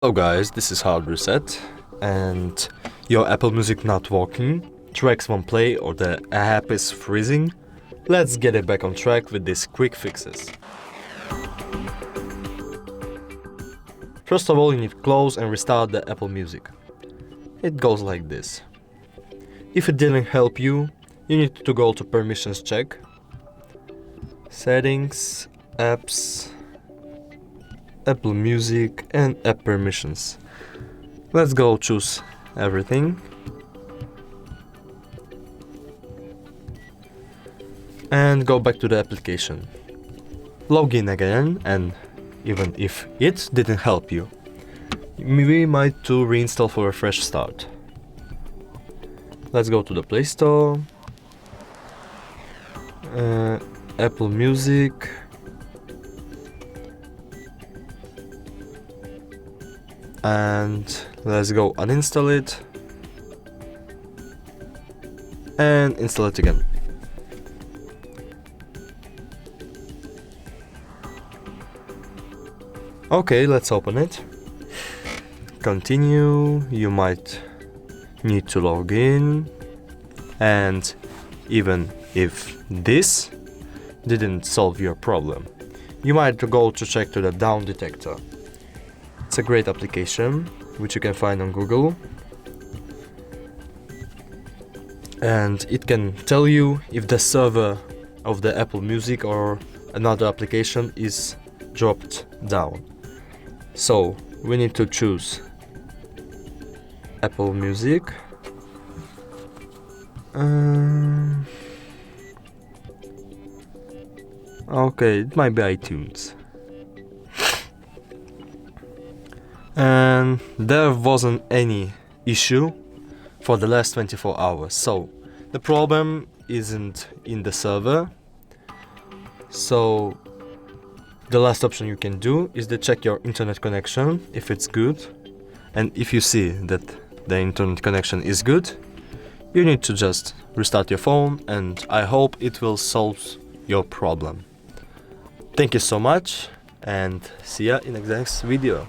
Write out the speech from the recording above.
Hello guys, this is Hard Reset, and your Apple Music not working, tracks won't play or the app is freezing. Let's get it back on track with these quick fixes. First of all, you need to close and restart the Apple Music. It goes like this. If it didn't help you, you need to go to permissions check, settings, apps, Apple Music and app permissions. Let's go choose everything and go back to the application. Log in again, and even if it didn't help you, we might to reinstall for a fresh start. Let's go to the Play Store, Apple Music, and let's go uninstall it and install it again. Okay, let's open it. Continue. You might need to log in, and even if this didn't solve your problem, you might go to check to the down detector. It's a great application which you can find on Google, and it can tell you if the server of the Apple Music or another application is dropped down. So we need to choose Apple Music, okay, it might be iTunes. And there wasn't any issue for the last 24 hours, so the problem isn't in the server. So the last option you can do is to check your internet connection if it's good, and if you see that the internet connection is good, you need to just restart your phone, and I hope it will solve your problem. Thank you so much, and see ya in the next video.